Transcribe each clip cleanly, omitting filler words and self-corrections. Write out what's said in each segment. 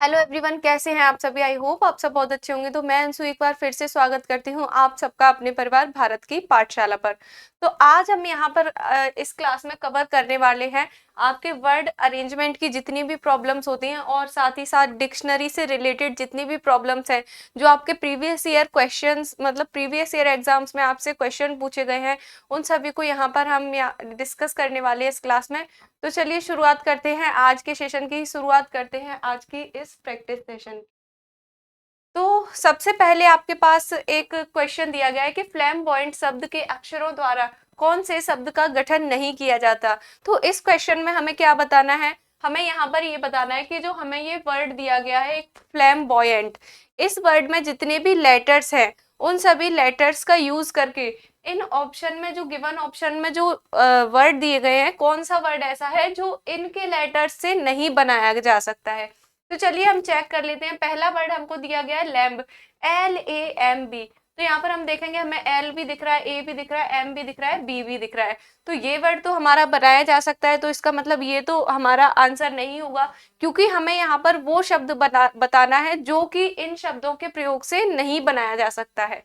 Hello everyone, कैसे हैं आप सभी। आई होप आप सब बहुत अच्छे होंगे। तो मैं अंशु एक बार फिर से स्वागत करती हूँ आप सबका अपने परिवार भारत की पाठशाला पर। तो आज हम यहाँ पर इस क्लास में कवर करने वाले हैं आपके वर्ड अरेंजमेंट की जितनी भी प्रॉब्लम्स होती हैं और साथ ही साथ डिक्शनरी से रिलेटेड जितनी भी प्रॉब्लम्स हैं जो आपके प्रीवियस ईयर क्वेश्चंस मतलब प्रीवियस ईयर एग्जाम्स में आपसे क्वेश्चन पूछे गए हैं, उन सभी को यहाँ पर हम डिस्कस करने वाले हैं इस क्लास में। तो चलिए शुरुआत करते हैं, आज के सेशन की शुरुआत करते हैं आज की इस प्रैक्टिस सेशन। तो सबसे पहले आपके पास एक क्वेश्चन दिया गया है कि फ्लैम्बॉयंट शब्द के अक्षरों द्वारा कौन से शब्द का गठन नहीं किया जाता। तो इस क्वेश्चन में हमें क्या बताना है, हमें यहाँ पर ये बताना है कि जो हमें ये वर्ड दिया गया है एक फ्लैम्बॉयंट, इस वर्ड में जितने भी लेटर्स हैं उन सभी लेटर्स का यूज करके इन ऑप्शन में जो गिवन ऑप्शन में जो वर्ड दिए गए हैं कौन सा वर्ड ऐसा है जो इनके लेटर्स से नहीं बनाया जा सकता है। तो चलिए हम चेक कर लेते हैं। पहला वर्ड हमको दिया गया है लैम्ब, LAMB। तो यहाँ पर हम देखेंगे हमें L भी दिख रहा है, A भी दिख रहा है, M भी दिख रहा है, B भी दिख रहा है। तो ये वर्ड तो हमारा बनाया जा सकता है, तो इसका मतलब ये तो हमारा आंसर नहीं होगा क्योंकि हमें यहाँ पर वो शब्द बताना है जो कि इन शब्दों के प्रयोग से नहीं बनाया जा सकता है।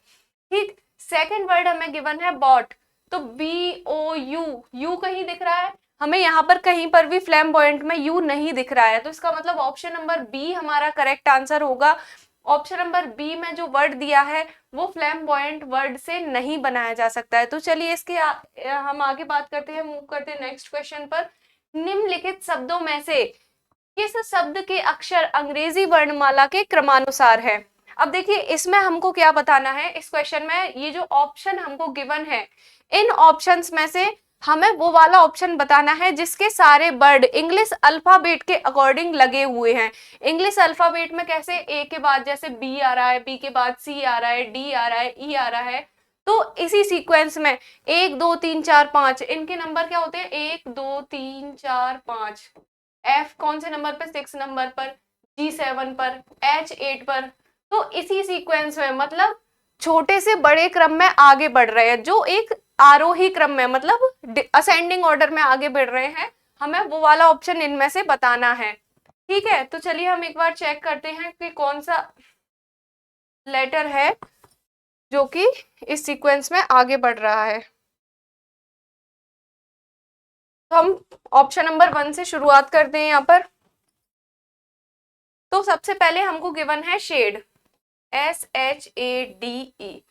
ठीक। सेकंड वर्ड हमें गिवन है बॉट। तो BOU, यू कहीं दिख रहा है, हमें यहाँ पर कहीं पर भी फ्लैम्बॉयंट में यू नहीं दिख रहा है, तो इसका मतलब ऑप्शन नंबर बी हमारा करेक्ट आंसर होगा। ऑप्शन नंबर बी में जो वर्ड दिया है वो फ्लैम्बॉयंट वर्ड से नहीं बनाया जा सकता है। तो चलिए इसके हम आगे बात करते हैं, मूव करते हैं नेक्स्ट क्वेश्चन पर। निम्नलिखित शब्दों में से किस शब्द के अक्षर अंग्रेजी वर्णमाला के क्रमानुसार है। अब देखिए इसमें हमको क्या बताना है, इस क्वेश्चन में ये जो ऑप्शन हमको गिवन है इन ऑप्शंस में से हमें वो वाला ऑप्शन बताना है जिसके सारे वर्ड इंग्लिश अल्फाबेट के अकॉर्डिंग लगे हुए हैं। इंग्लिश अल्फाबेट में कैसे ए के बाद जैसे बी आ रहा है, बी के बाद सी आ रहा है, डी आ रहा है, ई आ रहा है, तो इसी सीक्वेंस में 1 2 3 4 5 इनके नंबर क्या होते हैं, 1 2 3 4 5। एफ कौन से नंबर पर, 6 नंबर पर, G7 पर, H8 पर। तो इसी सीक्वेंस में मतलब छोटे से बड़े क्रम में आगे बढ़ रहे हैं, जो एक आरोही क्रम में मतलब असेंडिंग ऑर्डर में आगे बढ़ रहे हैं, हमें वो वाला ऑप्शन इनमें से बताना है। ठीक है, तो चलिए हम एक बार चेक करते हैं कि कौन सा लेटर है जो कि इस सीक्वेंस में आगे बढ़ रहा है। तो हम ऑप्शन नंबर 1 से शुरुआत करते हैं यहाँ पर। तो सबसे पहले हमको गिवन है शेड, SHADE।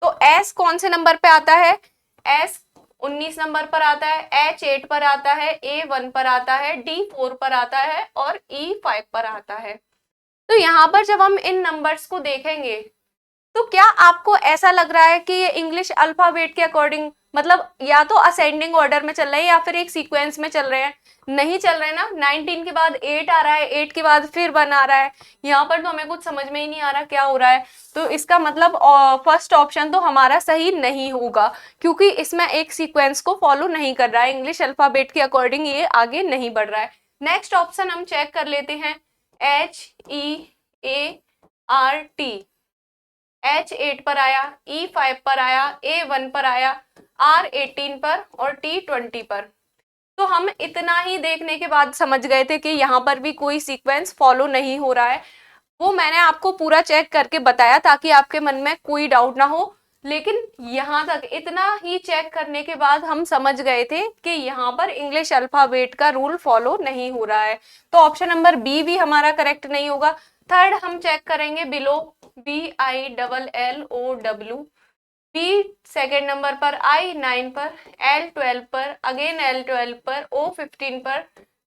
तो S कौन से नंबर पे आता है, S 19 नंबर पर आता है, H8 पर आता है, A1 पर आता है, D4 पर आता है और E5 पर आता है। तो यहाँ पर जब हम इन नंबर्स को देखेंगे तो क्या आपको ऐसा लग रहा है कि ये इंग्लिश अल्फाबेट के अकॉर्डिंग मतलब या तो असेंडिंग ऑर्डर में चल रहे हैं या फिर एक सीक्वेंस में चल रहे हैं, नहीं चल रहे हैं ना। 19 के बाद 8 आ रहा है, 8 के बाद फिर 1 आ रहा है, यहाँ पर तो हमें कुछ समझ में ही नहीं आ रहा क्या हो रहा है। तो इसका मतलब फर्स्ट ऑप्शन तो हमारा सही नहीं होगा क्योंकि इसमें एक सीक्वेंस को फॉलो नहीं कर रहा है, इंग्लिश अल्फाबेट के अकॉर्डिंग ये आगे नहीं बढ़ रहा है। नेक्स्ट ऑप्शन हम चेक कर लेते हैं, HEART। H8 पर आया, E5 पर आया, A1 पर आया, R18 पर और T20 पर। तो हम इतना ही देखने के बाद समझ गए थे कि यहाँ पर भी कोई सीक्वेंस फॉलो नहीं हो रहा है। वो मैंने आपको पूरा चेक करके बताया ताकि आपके मन में कोई डाउट ना हो, लेकिन यहाँ तक इतना ही चेक करने के बाद हम समझ गए थे कि यहाँ पर इंग्लिश अल्फाबेट का रूल फॉलो नहीं हो रहा है। तो ऑप्शन नंबर बी भी हमारा करेक्ट नहीं होगा। थर्ड हम चेक करेंगे below, BILLOW। B second number पर, I9 पर, L12 पर, अगेन L12 पर, O15 पर,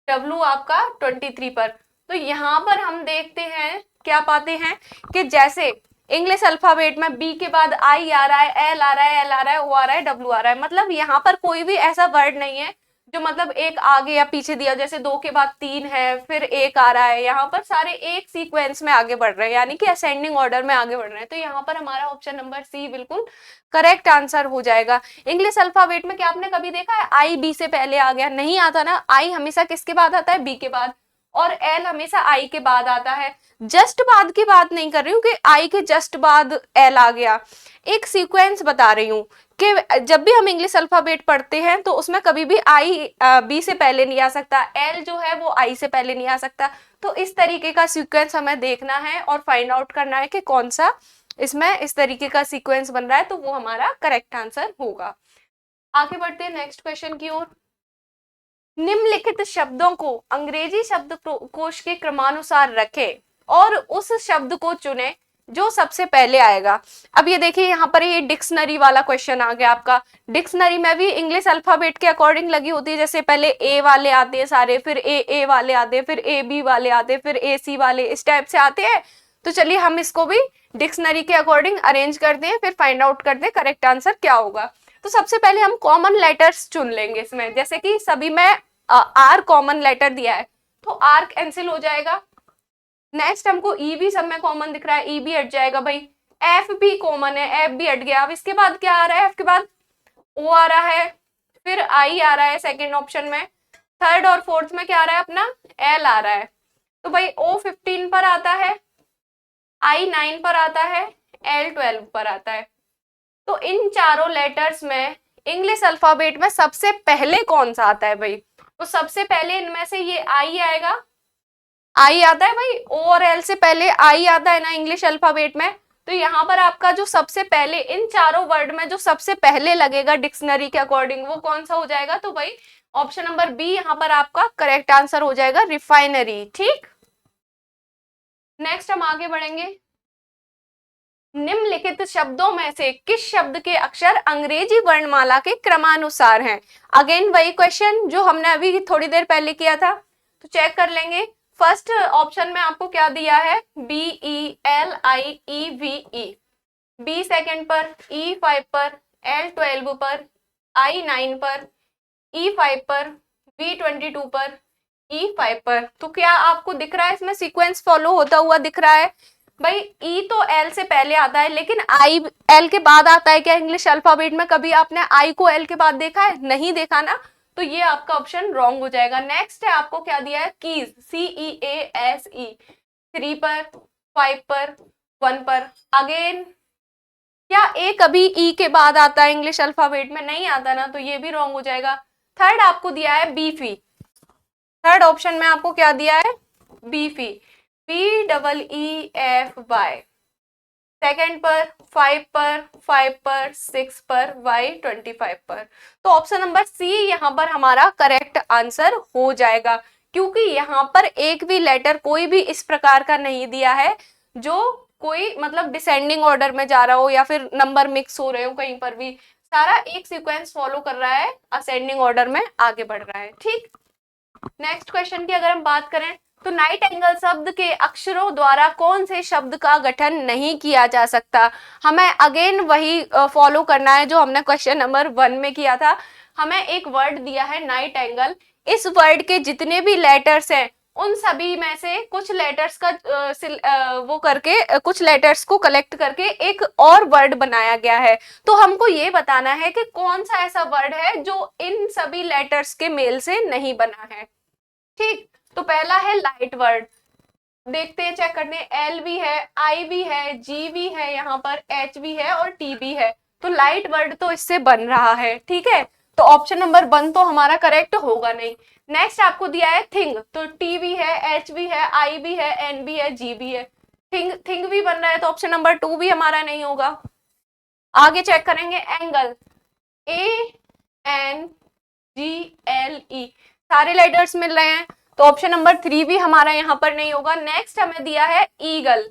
W आपका 23 पर। तो यहाँ पर हम देखते हैं क्या पाते हैं कि जैसे इंग्लिश अल्फाबेट में बी के बाद आई आ रहा है, एल आ रहा है, एल आ रहा है, ओ आ रहा है, डब्ल्यू आ रहा है, मतलब यहाँ पर कोई भी ऐसा वर्ड नहीं है जो मतलब एक आगे या पीछे दिया, जैसे 2 के बाद 3 है फिर 1 आ रहा है, यहाँ पर सारे एक सीक्वेंस में आगे बढ़ रहे हैं यानी कि असेंडिंग ऑर्डर में आगे बढ़ रहे हैं। तो यहाँ पर हमारा ऑप्शन नंबर सी बिल्कुल करेक्ट आंसर हो जाएगा। इंग्लिश अल्फाबेट में क्या आपने कभी देखा है आई बी से पहले आ गया, नहीं आता ना। आई हमेशा किसके बाद आता है, बी के बाद। और एल हमेशा आई के बाद आता है। जस्ट बाद की बात नहीं कर रही हूँ कि आई के जस्ट बाद एल आ गया, एक सीक्वेंस बता रही हूँ कि जब भी हम इंग्लिश अल्फाबेट पढ़ते हैं तो उसमें कभी भी आई बी से पहले नहीं आ सकता, एल जो है वो आई से पहले नहीं आ सकता। तो इस तरीके का सीक्वेंस हमें देखना है और फाइंड आउट करना है कि कौन सा इसमें इस तरीके का सीक्वेंस बन रहा है, तो वो हमारा करेक्ट आंसर होगा। आगे बढ़ते हैं नेक्स्ट क्वेश्चन की ओर। निम्नलिखित शब्दों को अंग्रेजी शब्दकोश के क्रमानुसार रखें और उस शब्द को चुने जो सबसे पहले आएगा। अब ये देखिए यहाँ पर ये डिक्शनरी वाला क्वेश्चन आ गया आपका। डिक्शनरी में भी इंग्लिश अल्फाबेट के अकॉर्डिंग लगी होती है, जैसे पहले ए वाले आते हैं सारे, फिर ए वाले आते हैं, फिर ए बी वाले आते हैं, फिर ए सी वाले, इस टाइप से आते हैं। तो चलिए हम इसको भी डिक्शनरी के अकॉर्डिंग अरेंज करते हैं, फिर फाइंड आउट करते हैं करेक्ट आंसर क्या होगा। तो सबसे पहले हम कॉमन लेटर्स चुन लेंगे इसमें, जैसे कि सभी में आर कॉमन लेटर दिया है तो आर कैंसिल हो जाएगा। नेक्स्ट हमको ई भी सब में कॉमन दिख रहा है, ई भी हट जाएगा भाई। एफ भी कॉमन है, एफ भी हट गया। अब इसके बाद क्या आ रहा है, एफ के बाद ओ आ रहा है, फिर आई आ रहा है सेकेंड ऑप्शन में। थर्ड और फोर्थ में क्या आ रहा है अपना, एल आ रहा है। तो भाई ओ 15 पर आता है, आई 9 पर आता है, एल 12 पर आता है। तो इन चारों लेटर्स में इंग्लिश अल्फाबेट में सबसे पहले कौन सा आता है भाई, तो सबसे पहले इनमें से ये आई आएगा। आई आता है भाई, ओ और एल से पहले आई आता है ना इंग्लिश अल्फाबेट में। तो यहाँ पर आपका जो सबसे पहले इन चारों वर्ड में जो सबसे पहले लगेगा डिक्शनरी के अकॉर्डिंग वो कौन सा हो जाएगा, तो भाई ऑप्शन नंबर बी यहाँ पर आपका करेक्ट आंसर हो जाएगा, रिफाइनरी। ठीक, नेक्स्ट हम आगे बढ़ेंगे। निम्नलिखित शब्दों में से किस शब्द के अक्षर अंग्रेजी वर्णमाला के क्रमानुसार हैं। अगेन वही क्वेश्चन जो हमने अभी थोड़ी देर पहले किया था, तो चेक कर लेंगे। फर्स्ट ऑप्शन में आपको क्या दिया है, B E L I E V E, B second पर, ई 5 पर, एल 12 पर, आई 9 पर, ई 5 पर, वी 22 पर, ई 5 पर। तो क्या आपको दिख रहा है इसमें सीक्वेंस फॉलो होता हुआ दिख रहा है भाई। ई तो एल से पहले आता है, लेकिन आई एल के बाद आता है क्या इंग्लिश अल्फाबेट में? कभी आपने आई को एल के बाद देखा है? नहीं देखा ना, तो ये आपका ऑप्शन रॉन्ग हो जाएगा। नेक्स्ट है आपको क्या दिया है, keys, C E A S E, 3 पर, 5 पर, 1 पर। अगेन क्या ए कभी ई के बाद आता है इंग्लिश अल्फाबेट में? नहीं आता ना, तो ये भी रॉन्ग हो जाएगा। थर्ड आपको दिया है बीफी, थर्ड ऑप्शन में आपको क्या दिया है, बीफी, PEEFY, सेकेंड पर, 5 पर, 5 पर, 6 पर, Y 25 पर। तो ऑप्शन नंबर सी यहाँ पर हमारा करेक्ट आंसर हो जाएगा, क्योंकि यहाँ पर एक भी लेटर कोई भी इस प्रकार का नहीं दिया है जो कोई मतलब डिसेंडिंग ऑर्डर में जा रहा हो या फिर नंबर मिक्स हो रहे हो कहीं पर भी। सारा एक सीक्वेंस फॉलो कर रहा है, असेंडिंग ऑर्डर में आगे बढ़ रहा है। ठीक, नेक्स्ट क्वेश्चन की अगर हम बात करें तो नाइट एंगल शब्द के अक्षरों द्वारा कौन से शब्द का गठन नहीं किया जा सकता। हमें अगेन वही फॉलो करना है जो हमने क्वेश्चन नंबर 1 में किया था। हमें एक वर्ड दिया है नाइट एंगल, इस वर्ड के जितने भी लेटर्स हैं उन सभी में से कुछ लेटर्स का वो करके कुछ लेटर्स को कलेक्ट करके एक और वर्ड बनाया गया है। तो हमको ये बताना है कि कौन सा ऐसा वर्ड है जो इन सभी लेटर्स के मेल से नहीं बना है। ठीक, तो पहला है लाइट वर्ड, देखते हैं, चेक करते हैं। एल भी है, आई भी है, जी भी है, यहाँ पर एच भी है और टी भी है। तो लाइट वर्ड तो इससे बन रहा है। ठीक है, तो ऑप्शन नंबर 1 तो हमारा करेक्ट होगा नहीं। नेक्स्ट आपको दिया है थिंग, तो टी भी है, एच भी है, आई भी है, एन भी है, जी भी है। थिंग भी बन रहा है, तो ऑप्शन नंबर 2 भी हमारा नहीं होगा। आगे चेक करेंगे एंगल, ANGLE, सारे लेटर्स मिल रहे हैं, तो ऑप्शन नंबर 3 भी हमारा यहाँ पर नहीं होगा। नेक्स्ट हमें दिया है ईगल,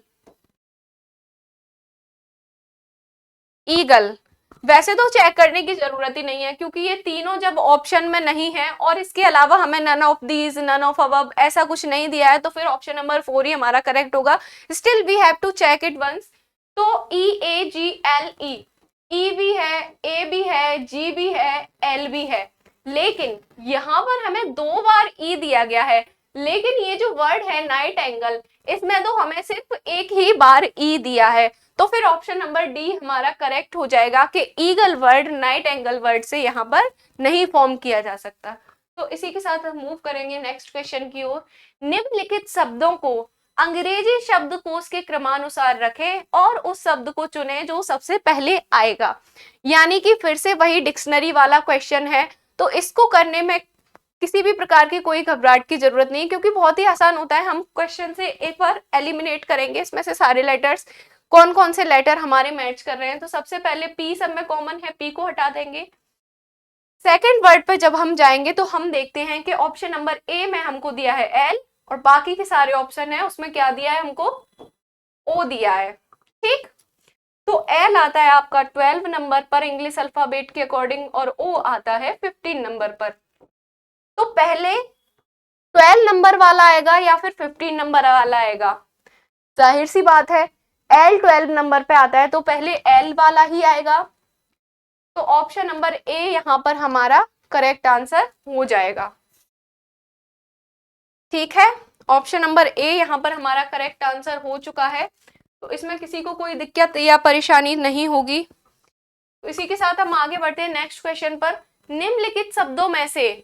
ईगल वैसे तो चेक करने की जरूरत ही नहीं है क्योंकि ये तीनों जब ऑप्शन में नहीं है और इसके अलावा हमें none of these, none of above ऐसा कुछ नहीं दिया है, तो फिर ऑप्शन नंबर 4 ही हमारा करेक्ट होगा। Still we have to check it once. तो EAGLE, ई भी है, ए भी है, जी भी है, एल भी है, लेकिन यहाँ पर हमें 2 बार ई दिया गया है। लेकिन ये जो वर्ड है नाइट एंगल, इसमें तो हमें सिर्फ एक ही बार ई दिया है, तो फिर ऑप्शन नंबर डी हमारा करेक्ट हो जाएगा कि eagle word night angle word से यहाँ पर नहीं फॉर्म किया जा सकता। तो इसी के साथ हम मूव करेंगे नेक्स्ट क्वेश्चन की ओर। निम्नलिखित शब्दों को अंग्रेजी शब्दकोश के क्रमानुसार रखें और उस शब्द को चुनें जो सबसे पहले आएगा। यानी कि फिर से वही डिक्शनरी वाला क्वेश्चन है, तो इसको करने में किसी भी प्रकार की कोई घबराहट की जरूरत नहीं, क्योंकि बहुत ही आसान होता है। हम क्वेश्चन से एक बार एलिमिनेट करेंगे इसमें से सारे लेटर्स, कौन कौन से लेटर हमारे मैच कर रहे हैं। तो सबसे पहले पी सब में कॉमन है, पी को हटा देंगे। सेकेंड वर्ड पे जब हम जाएंगे तो हम देखते हैं कि ऑप्शन नंबर ए में हमको दिया है एल, और बाकी के सारे ऑप्शन है उसमें क्या दिया है हमको, ओ दिया है। ठीक, तो एल आता है आपका 12 नंबर पर इंग्लिश अल्फाबेट के अकॉर्डिंग, और ओ आता है 15 नंबर पर। तो पहले 12 नंबर वाला आएगा या फिर 15 नंबर वाला आएगा? जाहिर सी बात है, एल 12 नंबर पे आता है तो पहले एल वाला ही आएगा। तो ऑप्शन नंबर ए यहां पर हमारा करेक्ट आंसर हो जाएगा। ठीक है, ऑप्शन नंबर ए यहां पर हमारा करेक्ट आंसर हो चुका है, तो इसमें किसी को कोई दिक्कत या परेशानी नहीं होगी। तो इसी के साथ हम आगे बढ़ते हैं नेक्स्ट क्वेश्चन पर। निम्नलिखित शब्दों में से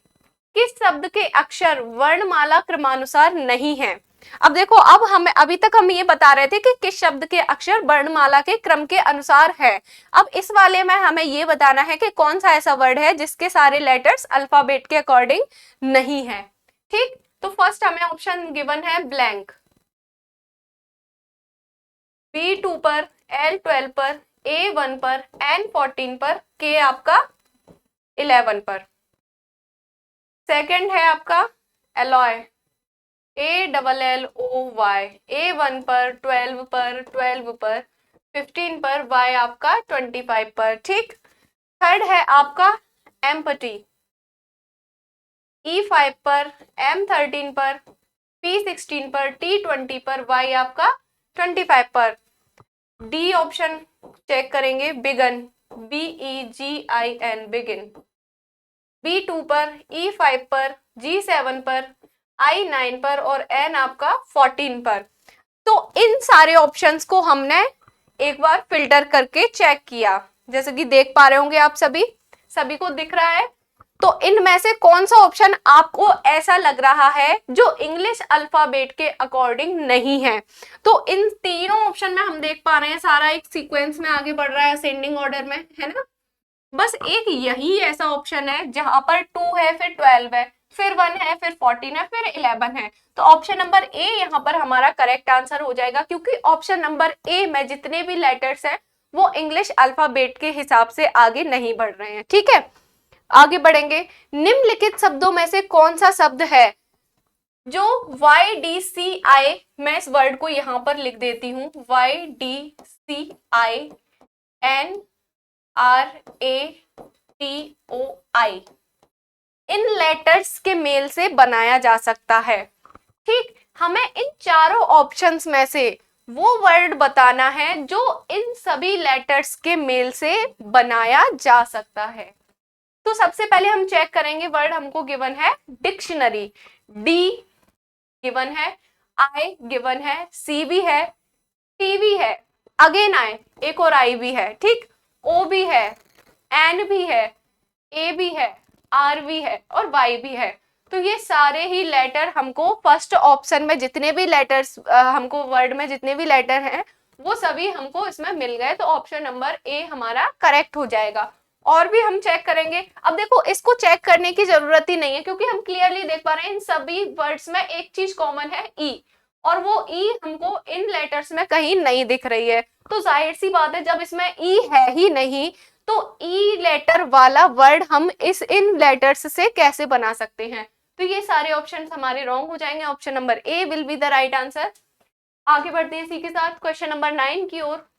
किस शब्द के अक्षर वर्णमाला क्रमानुसार नहीं है? अब देखो, अब अभी तक हम ये बता रहे थे कि किस शब्द के अक्षर वर्णमाला के क्रम के अनुसार है। अब इस वाले में हमें ये बताना है कि कौन सा ऐसा वर्ड है जिसके सारे लेटर्स अल्फाबेट के अकॉर्डिंग नहीं है। ठीक, तो फर्स्ट हमें ऑप्शन गिवन है ब्लैंक, B2 पर, L12 पर, A1 पर, N14 पर, K आपका 11 पर। सेकंड है आपका एलॉय, ALLOY, A1 पर, 12 पर, 12 पर, 15 पर, Y आपका 25 पर। ठीक, थर्ड है आपका एम्पटी, E5 पर, M13 पर, P16 पर, T20 पर, Y आपका 25 पर। डी ऑप्शन चेक करेंगे, बिगन, BEGIN, बिगिन, B2 पर, E5 पर, G7 पर, I9 पर, और N आपका 14 पर। तो इन सारे ऑप्शंस को हमने एक बार फिल्टर करके चेक किया, जैसे कि देख पा रहे होंगे आप सभी को दिख रहा है। तो इनमें से कौन सा ऑप्शन आपको ऐसा लग रहा है जो इंग्लिश अल्फाबेट के अकॉर्डिंग नहीं है? तो इन तीनों ऑप्शन में हम देख पा रहे हैं सारा एक सीक्वेंस में आगे बढ़ रहा है, असेंडिंग ऑर्डर में, है ना। बस एक यही ऐसा ऑप्शन है जहां पर 2 है, फिर 12 है, फिर 1 है, फिर 14 है, फिर 11 है। तो ऑप्शन नंबर ए यहाँ पर हमारा करेक्ट आंसर हो जाएगा, क्योंकि ऑप्शन नंबर ए में जितने भी लेटर्स हैं वो इंग्लिश अल्फाबेट के हिसाब से आगे नहीं बढ़ रहे हैं। ठीक है, आगे बढ़ेंगे। निम्नलिखित शब्दों में से कौन सा शब्द है जो YDCI, मैं इस वर्ड को यहां पर लिख देती हूं, YDCINRATOI, इन लेटर्स के मेल से बनाया जा सकता है। ठीक, हमें इन चारों ऑप्शंस में से वो वर्ड बताना है जो इन सभी लेटर्स के मेल से बनाया जा सकता है। तो सबसे पहले हम चेक करेंगे, वर्ड हमको गिवन है डिक्शनरी, डी गिवन है, आई गिवन है, सी भी है, टी भी है, अगेन आई, एक और आई भी है। ठीक, ओ भी है, एन भी है, ए भी है, आर भी है, और वाई भी है। तो ये सारे ही लेटर हमको फर्स्ट ऑप्शन में जितने भी लेटर्स हमको वर्ड में जितने भी लेटर हैं वो सभी हमको इसमें मिल गए। तो ऑप्शन नंबर ए हमारा करेक्ट हो जाएगा। और भी हम चेक करेंगे। अब देखो, इसको चेक करने की जरूरत ही नहीं है, क्योंकि हम क्लियरली देख पा रहे हैं इन सभी वर्ड्स में एक चीज कॉमन है, ई, और वो ई हमको इन लेटर्स में कहीं नहीं दिख रही है। तो जाहिर सी बात है, जब इसमें ई है ही नहीं तो ई लेटर वाला वर्ड हम इन लेटर्स से कैसे बना सकते हैं? तो ये सारे ऑप्शन हमारे रॉन्ग हो जाएंगे। Option number A will be the right answer. आगे बढ़ते हैं इसी के साथ क्वेश्चन नंबर 9 की ओर।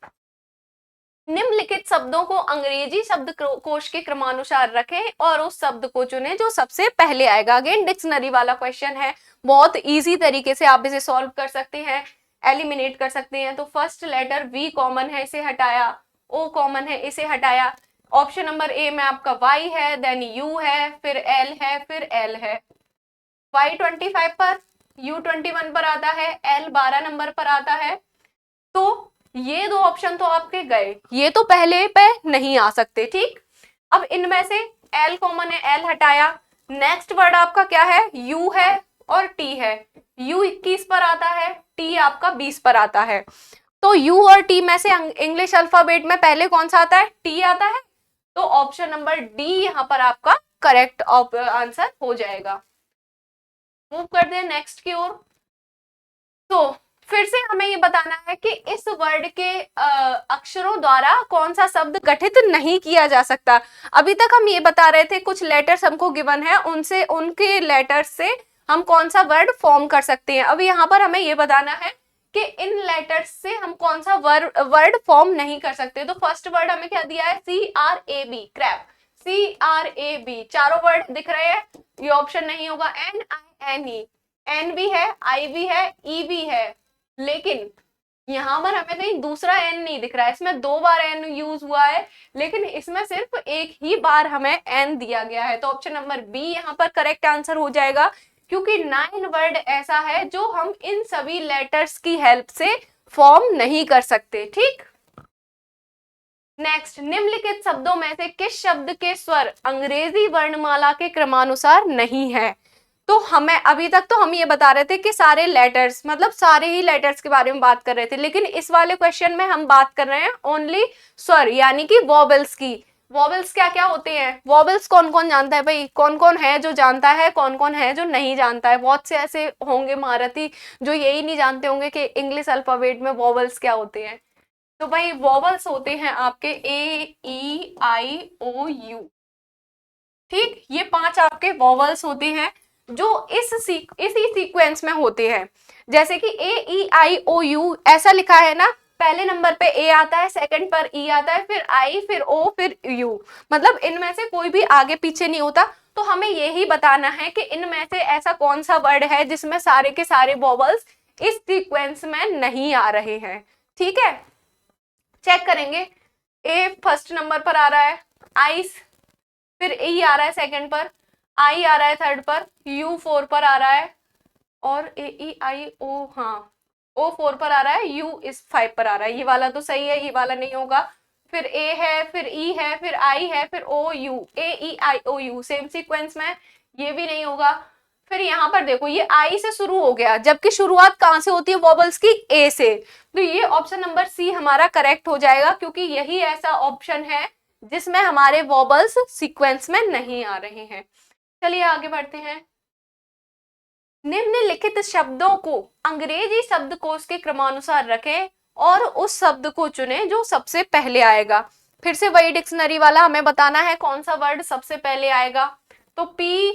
निम्नलिखित शब्दों को अंग्रेजी शब्दकोश के क्रमानुसार रखें और उस शब्द को चुनें जो सबसे पहले आएगा। अगेन डिक्शनरी वाला क्वेश्चन है, बहुत इजी तरीके से आप इसे सॉल्व कर सकते हैं, एलिमिनेट कर सकते हैं। तो फर्स्ट लेटर वी कॉमन है, इसे हटाया, ओ कॉमन है, इसे हटाया। ऑप्शन नंबर ए में आपका वाई है, देन यू है, फिर एल है, फिर एल है। वाई 25 पर, यू 21 पर आता है, एल 12 नंबर पर आता है। तो ये दो ऑप्शन तो आपके गए, ये तो पहले पे नहीं आ सकते। ठीक, अब इनमें से एल कॉमन है, एल हटाया, नेक्स्ट वर्ड आपका क्या है, यू है और टी है। यू 21 पर आता है, टी आपका 20 पर आता है। तो यू और टी में से इंग्लिश अल्फाबेट में पहले कौन सा आता है, टी आता है। तो ऑप्शन नंबर डी यहाँ पर आपका करेक्ट आंसर हो जाएगा। मूव कर दे नेक्स्ट की ओर। तो फिर से हमें ये बताना है कि इस वर्ड के अक्षरों द्वारा कौन सा शब्द गठित नहीं किया जा सकता। अभी तक हम ये बता रहे थे कुछ लेटर्स हमको गिवन है, उनसे उनके लेटर्स से हम कौन सा वर्ड फॉर्म कर सकते हैं। अभी यहाँ पर हमें ये बताना है कि इन लेटर्स से हम कौन सा वर्ड फॉर्म नहीं कर सकते। तो फर्स्ट वर्ड हमें क्या दिया है, CRAB, क्रैब, CRAB। चारों वर्ड दिख रहे हैं, ये ऑप्शन नहीं होगा। NINE, एन भी है, आई भी है, ई भी है, लेकिन यहाँ पर हमें कहीं दूसरा एन नहीं दिख रहा है। इसमें 2 बार एन यूज हुआ है, लेकिन इसमें सिर्फ एक ही बार हमें एन दिया गया है। तो ऑप्शन नंबर बी यहाँ पर करेक्ट आंसर हो जाएगा, क्योंकि 9 वर्ड ऐसा है जो हम इन सभी लेटर्स की हेल्प से फॉर्म नहीं कर सकते। ठीक, नेक्स्ट, निम्नलिखित शब्दों में से किस शब्द के स्वर अंग्रेजी वर्णमाला के क्रमानुसार नहीं है। तो हमें अभी तक तो हम ये बता रहे थे कि सारे लेटर्स, मतलब सारे ही लेटर्स के बारे में बात कर रहे थे, लेकिन इस वाले क्वेश्चन में हम बात कर रहे हैं ओनली स्वर यानी कि वॉवेल्स की। वॉवेल्स क्या क्या होते हैं, वॉवेल्स कौन कौन जानता है भाई, कौन कौन है जो जानता है, कौन कौन है जो नहीं जानता है। बहुत से ऐसे होंगे महारथी जो यही नहीं जानते होंगे कि इंग्लिश अल्फाबेट में वॉवेल्स क्या होते हैं। तो भाई वॉवेल्स होते हैं आपके AEIOU। ठीक, ये 5 आपके वॉवेल्स होते हैं जो इसी सीक्वेंस में होते हैं। जैसे कि AEIOU ऐसा लिखा है ना, पहले नंबर पे ए आता है, सेकंड पर ई आता है, फिर आई, फिर ओ, फिर यू, मतलब इनमें से कोई भी आगे पीछे नहीं होता। तो हमें यही बताना है कि इनमें से ऐसा कौन सा वर्ड है जिसमें सारे के सारे वॉवेल्स इस सीक्वेंस में नहीं आ रहे हैं। ठीक है, चेक करेंगे। ए फर्स्ट नंबर पर आ रहा है, आई, फिर ई आ रहा है सेकंड पर, आई आ रहा है थर्ड पर, यू 4 पर आ रहा है, और AEIO, हाँ, O 4 पर आ रहा है, U इस 5 पर आ रहा है। ये वाला तो सही है, ये वाला नहीं होगा। फिर A है, फिर E है, फिर I है, फिर OU, AEIOU सेम सीक्वेंस में, ये भी नहीं होगा। फिर यहाँ पर देखो ये I से शुरू हो गया, जबकि शुरुआत कहाँ से होती है वॉबल्स की, A से। तो ये ऑप्शन नंबर सी हमारा करेक्ट हो जाएगा, क्योंकि यही ऐसा ऑप्शन है जिसमें हमारे वॉबल्स सीक्वेंस में नहीं आ रहे हैं। चलिए आगे बढ़ते हैं। निम्नलिखित शब्दों को अंग्रेजी शब्दकोश के क्रमानुसार रखें और उस शब्द को चुनें जो सबसे पहले आएगा। फिर से वही डिक्शनरी वाला हमें बताना है कौन सा वर्ड सबसे पहले आएगा। तो P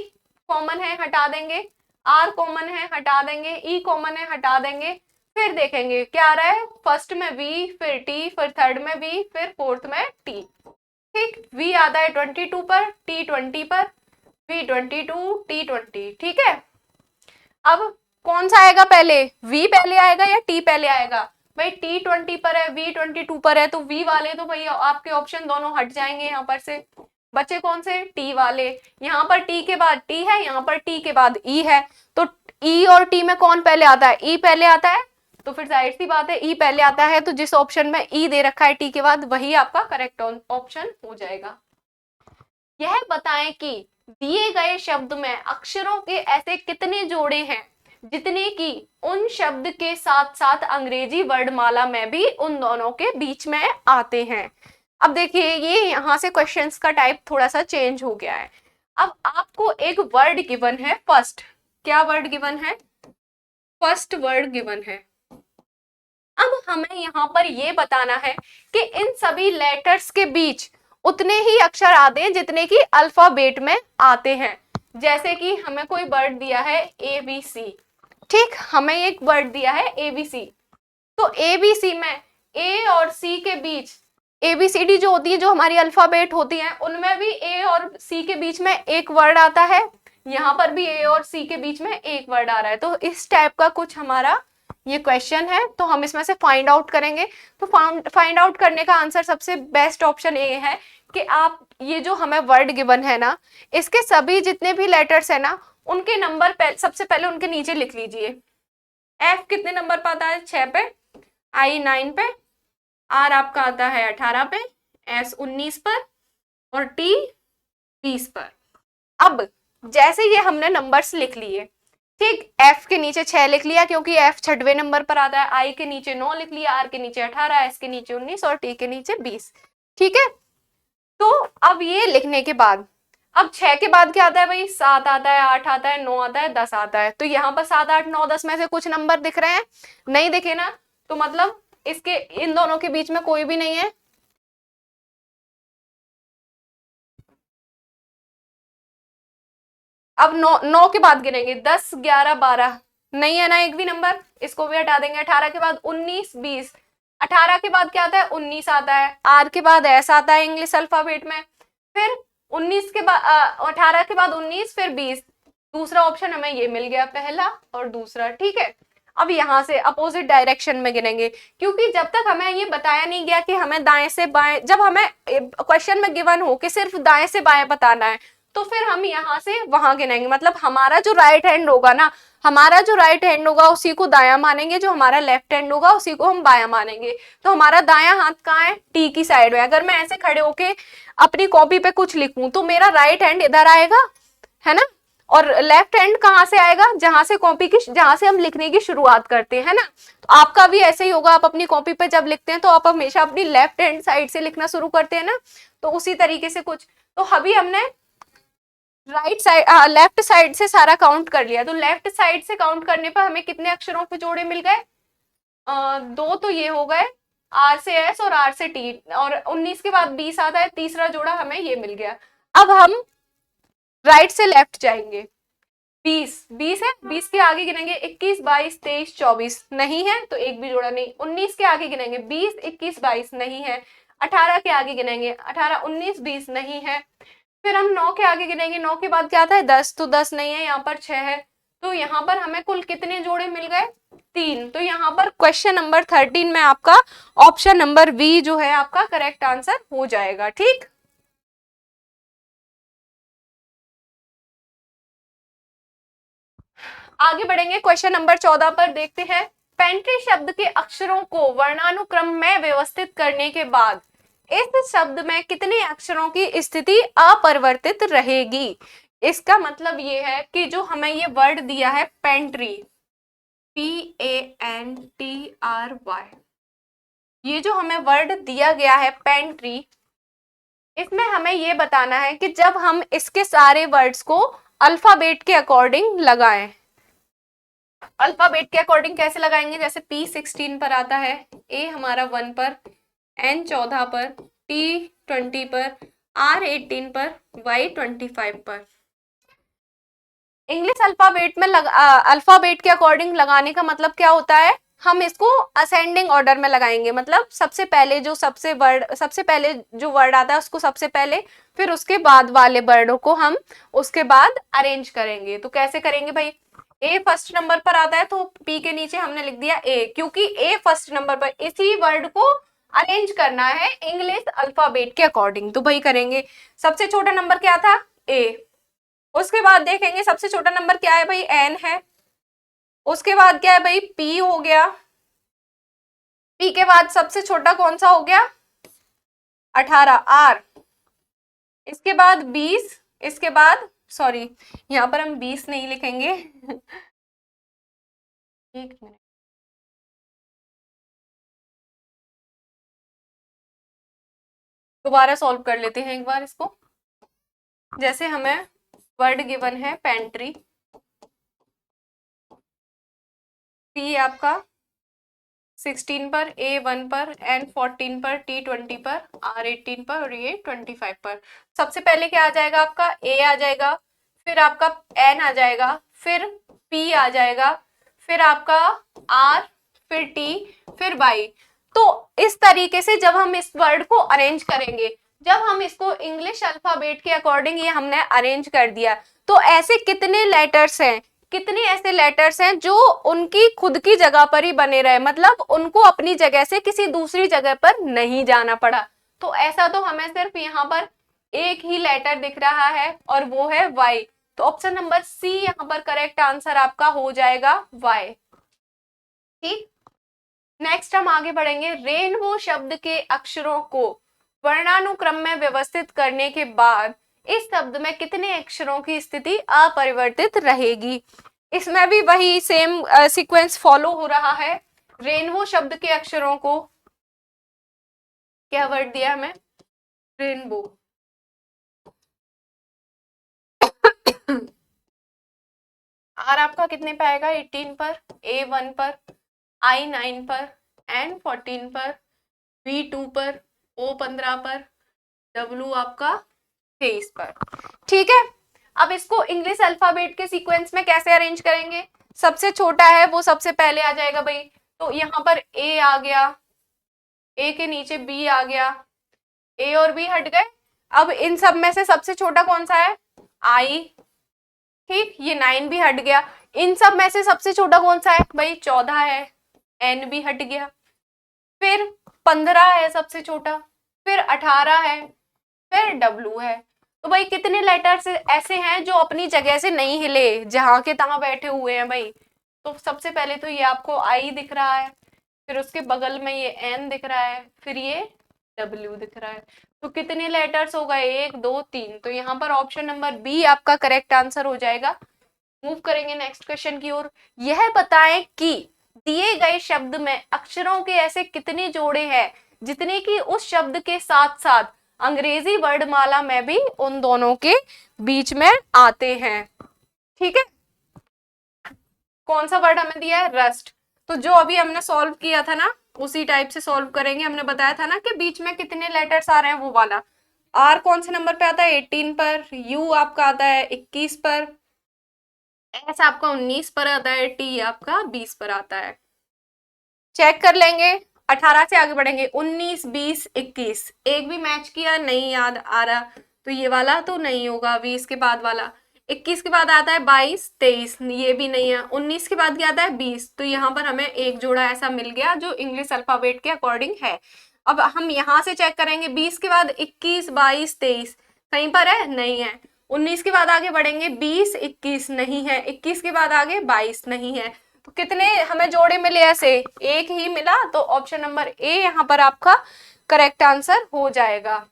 कॉमन है, हटा देंगे, R कॉमन है, हटा देंगे, E कॉमन है, हटा देंगे। फिर देखेंगे क्या आ रहा है, फर्स्ट में V, फिर T, फिर थर्ड में V, फिर फोर्थ में T। ठीक, V आता है 22 पर, T 20 पर, V 22, T 20। ठीक है, अब कौन सा आएगा पहले, V पहले आएगा या T पहले आएगा। भाई T 20 पर है, V 22 पर है, तो V वाले तो भाई आपके ऑप्शन दोनों हट जाएंगे। यहाँ पर से बचे कौन से, T वाले। यहाँ पर T के बाद T है, यहाँ पर T के बाद E है। तो E और T में कौन पहले आता है, E पहले आता है। तो फिर जाहिर सी बात है E पहले आता है, तो जिस ऑप्शन में E दे रखा है T के बाद, वही आपका करेक्ट ऑप्शन हो जाएगा। यह बताएं कि दिए गए शब्द में अक्षरों के ऐसे कितने जोड़े हैं जितने कि उन शब्द के साथ साथ अंग्रेजी वर्णमाला में भी उन दोनों के बीच में आते हैं। अब देखिए ये यहाँ से क्वेश्चंस का टाइप थोड़ा सा चेंज हो गया है। अब आपको एक वर्ड गिवन है फर्स्ट, क्या वर्ड गिवन है, फर्स्ट वर्ड गिवन है। अब हमें यहाँ पर ये बताना है कि इन सभी लेटर्स के बीच उतने ही अक्षर आते हैं जितने की अल्फाबेट में आते हैं। जैसे कि हमें कोई वर्ड दिया है ABC, ठीक, हमें एक वर्ड दिया है ABC। तो ABC में A और C के बीच, ABCD जो होती है, जो हमारी अल्फाबेट होती है, उनमें भी A और C के बीच में एक वर्ड आता है। यहाँ पर भी A और C के बीच में एक वर्ड आ रहा है। तो इस टाइप का कुछ हमारा ये क्वेश्चन है, तो हम इसमें से फाइंड आउट करेंगे। तो फाइंड आउट करने का आंसर सबसे बेस्ट ऑप्शन ये है कि आप ये जो हमें वर्ड गिवन है ना, इसके सभी जितने भी लेटर्स है ना, उनके नंबर सबसे पहले उनके नीचे लिख लीजिए। F कितने नंबर पर आता है, 6 पे, I 9 पे, R आपका आता है 18 पे, S 19 पर और T 20 पर। अब जैसे ये हमने नंबर्स लिख लिए, ठीक, एफ के नीचे 6 लिख लिया क्योंकि एफ छठवें नंबर पर आता है, आई के नीचे 9 लिख लिया, आर के नीचे 18, एस के नीचे 19 और टी के नीचे 20। ठीक है, तो अब ये लिखने के बाद अब 6 के बाद क्या आता है भाई, 7 आता है, 8 आता है, 9 आता है, 10 आता है। तो यहाँ पर 7 8 9 10 में से कुछ नंबर दिख रहे हैं, नहीं दिखे ना, तो मतलब इसके इन दोनों के बीच में कोई भी नहीं है। अब 9 के बाद गिनेंगे, 10 11 12, नहीं है ना एक भी नंबर, इसको भी हटा देंगे। 18 के बाद 19 20, 18 के बाद क्या आता है, 19 आता है, आर के बाद एस आता है इंग्लिश अल्फाबेट में, फिर 19 के बाद 18 के बाद 19 फिर 20। दूसरा ऑप्शन हमें ये मिल गया, पहला और दूसरा। ठीक है, अब यहां से अपोजिट डायरेक्शन में गिनेंगे, क्योंकि जब तक हमें ये बताया नहीं गया कि हमें दाएं से बाएं, जब हमें क्वेश्चन में गिवन हो कि सिर्फ दाएं से बाएं बताना है, तो फिर हम यहाँ से वहां गिनेंगे। मतलब हमारा जो राइट हैंड होगा ना, हमारा जो राइट हैंड होगा उसी को दायां मानेंगे, जो हमारा लेफ्ट हैंड होगा उसी को हम बायां मानेंगे। तो हमारा दायां हाथ कहाँ है, टी की साइड में। अगर मैं ऐसे खड़े होके अपनी कॉपी पे कुछ लिखूं तो मेरा राइट हैंड इधर आएगा, है ना, और लेफ्ट हैंड कहाँ से आएगा, जहां से कॉपी की, जहां से हम लिखने की शुरुआत करते हैं ना। तो आपका भी ऐसे ही होगा, आप अपनी कॉपी पे जब लिखते हैं तो आप हमेशा अपनी लेफ्ट हैंड साइड से लिखना शुरू करते हैं ना, तो उसी तरीके से कुछ। तो अभी हमने राइट साइड लेफ्ट साइड से सारा काउंट कर लिया, तो लेफ्ट साइड से काउंट करने पर हमें कितने अक्षरों के जोड़े मिल गए, दो तो ये हो गए, आर से एस और आर से टी, और 19 के बाद 20 आता है, तीसरा जोड़ा हमें ये मिल गया। अब हम राइट से लेफ्ट जाएंगे, 20 है, 20 के आगे गिनेंगे 21 22 23 24, नहीं है तो एक भी जोड़ा नहीं। 19 के आगे गिनेंगे 20 21 22, नहीं है। 18 के आगे गिनेंगे 18 19 20, नहीं है। फिर हम 9 के आगे गिनेंगे, 9 के बाद क्या आता है 10, तो 10 नहीं है, यहाँ पर 6 है। तो यहाँ पर हमें कुल कितने जोड़े मिल गए, 3। तो यहाँ पर क्वेश्चन नंबर 13 में आपका ऑप्शन नंबर बी जो है आपका करेक्ट आंसर हो जाएगा। ठीक, आगे बढ़ेंगे, क्वेश्चन नंबर 14 पर देखते हैं। पेंट्री शब्द के अक्षरों को वर्णानुक्रम में व्यवस्थित करने के बाद इस शब्द में कितने अक्षरों की स्थिति अपरिवर्तित रहेगी। इसका मतलब ये है कि जो हमें ये वर्ड दिया है पेंट्री, PANTRY, ये जो हमें वर्ड दिया गया है पेंट्री, इसमें हमें ये बताना है कि जब हम इसके सारे वर्ड्स को अल्फाबेट के अकॉर्डिंग लगाएं, अल्फाबेट के अकॉर्डिंग कैसे लगाएंगे, जैसे P16 पर आता है, A हमारा 1 पर, N 14 पर, T 20 पर, R 18 पर, Y 25 पर। इंग्लिश अल्फाबेट में अल्फाबेट के अकॉर्डिंग लगाने का मतलब क्या होता है, हम इसको असेंडिंग ऑर्डर में लगाएंगे। मतलब सबसे पहले जो वर्ड आता है उसको सबसे पहले, फिर उसके बाद वाले वर्डों को हम उसके बाद अरेंज करेंगे। तो कैसे करेंगे भाई, ए फर्स्ट नंबर पर आता है तो पी के नीचे हमने लिख दिया ए, क्योंकि ए फर्स्ट नंबर पर, इसी वर्ड को अरेंज करना है इंग्लिश अल्फाबेट के अकॉर्डिंग। तो भाई करेंगे, सबसे छोटा नंबर क्या था, ए। उसके बाद देखेंगे सबसे छोटा नंबर क्या है भाई, एन है। उसके बाद क्या है भाई, पी हो गया। पी के बाद सबसे छोटा कौन सा हो गया, 18, आर। इसके बाद 20, इसके बाद सॉरी यहाँ पर हम 20 नहीं लिखेंगे एक मिनट, दोबारा सॉल्व कर लेते हैं एक बार इसको। जैसे हमें वर्ड गिवन है पेंट्री, पी आपका 16 पर, ए 1 पर, एन 14 पर, टी 20 पर, आर 18 पर और ये 25 पर। सबसे पहले क्या आ जाएगा आपका, ए आ जाएगा, फिर आपका एन आ जाएगा, फिर पी आ जाएगा, फिर आपका आर, फिर टी, फिर वाई। तो इस तरीके से जब हम इस वर्ड को अरेंज करेंगे, जब हम इसको इंग्लिश अल्फाबेट के अकॉर्डिंग ये हमने अरेंज कर दिया, तो ऐसे कितने लेटर्स हैं, कितने ऐसे लेटर्स हैं जो उनकी खुद की जगह पर ही बने रहे, मतलब उनको अपनी जगह से किसी दूसरी जगह पर नहीं जाना पड़ा। तो ऐसा तो हमें सिर्फ यहाँ पर एक ही लेटर दिख रहा है और वो है वाई। तो ऑप्शन नंबर सी यहाँ पर करेक्ट आंसर आपका हो जाएगा वाई। ठीक, नेक्स्ट हम आगे बढ़ेंगे। रेनबो शब्द के अक्षरों को वर्णानुक्रम में व्यवस्थित करने के बाद इस शब्द में कितने अक्षरों की स्थिति अपरिवर्तित रहेगी। इसमें भी वही सेम सीक्वेंस फॉलो हो रहा है। रेनबो शब्द के अक्षरों को क्या वर्ड दिया हमें, रेनबो। आर आपका कितने पे आएगा, 18 पर, ए 1 पर, आई 9 पर, एन 14 पर, वी 2 पर, ओ 15 पर, डब्ल्यू आपका 23 पर। ठीक है, अब इसको इंग्लिश अल्फाबेट के सीक्वेंस में कैसे अरेंज करेंगे। सबसे छोटा है वो सबसे पहले आ जाएगा भाई, तो यहाँ पर ए आ गया, ए के नीचे बी आ गया, ए और बी हट गए। अब इन सब में से सबसे छोटा कौन सा है, आई। ठीक, ये 9 भी हट गया। इन सब में से सबसे छोटा कौन सा है भाई, 14 है, एन भी हट गया। फिर 15 है सबसे छोटा, फिर 18 है, फिर डब्ल्यू है। तो भाई कितने लेटर्स ऐसे हैं जो अपनी जगह से नहीं हिले, जहां के तहां बैठे हुए हैं भाई। तो सबसे पहले तो ये आपको आई दिख रहा है, फिर उसके बगल में ये एन दिख रहा है, फिर ये डब्ल्यू दिख रहा है। तो कितने लेटर्स हो गए, 1 2 3। तो यहाँ पर ऑप्शन नंबर बी आपका करेक्ट आंसर हो जाएगा। मूव करेंगे नेक्स्ट क्वेश्चन की ओर। यह बताएं कि दिए गए शब्द में अक्षरों के ऐसे कितने जोड़े हैं जितने कि उस शब्द के साथ साथ अंग्रेजी वर्णमाला में भी उन दोनों के बीच में आते हैं। ठीक है, कौन सा वर्ड हमें दिया है, रस्ट। तो जो अभी हमने सॉल्व किया था ना, उसी टाइप से सॉल्व करेंगे। हमने बताया था ना कि बीच में कितने लेटर्स आ रहे हैं, वो वाला। आर कौन से नंबर पे आता है, 18 पर, यू आपका आता है 21 पर, एस आपका 19 पर आता है, टी आपका 20 पर आता है। चेक कर लेंगे, 18 से आगे बढ़ेंगे, 19 20 21, एक भी मैच किया नहीं याद आ रहा, तो ये वाला तो नहीं होगा, 20 के बाद वाला। 21 के बाद आता है 22 23, ये भी नहीं है। 19 के बाद क्या आता है 20, तो यहाँ पर हमें एक जोड़ा ऐसा मिल गया जो इंग्लिश अल्फाबेट के अकॉर्डिंग है। अब हम यहाँ से चेक करेंगे, 20 के बाद 21 22 23 कहीं पर है, नहीं है। 19 के बाद आगे बढ़ेंगे, 20 21 नहीं है, 21 के बाद आगे 22 नहीं है। तो कितने हमें जोड़े मिले ऐसे, एक ही मिला। तो ऑप्शन नंबर ए यहाँ पर आपका करेक्ट आंसर हो जाएगा।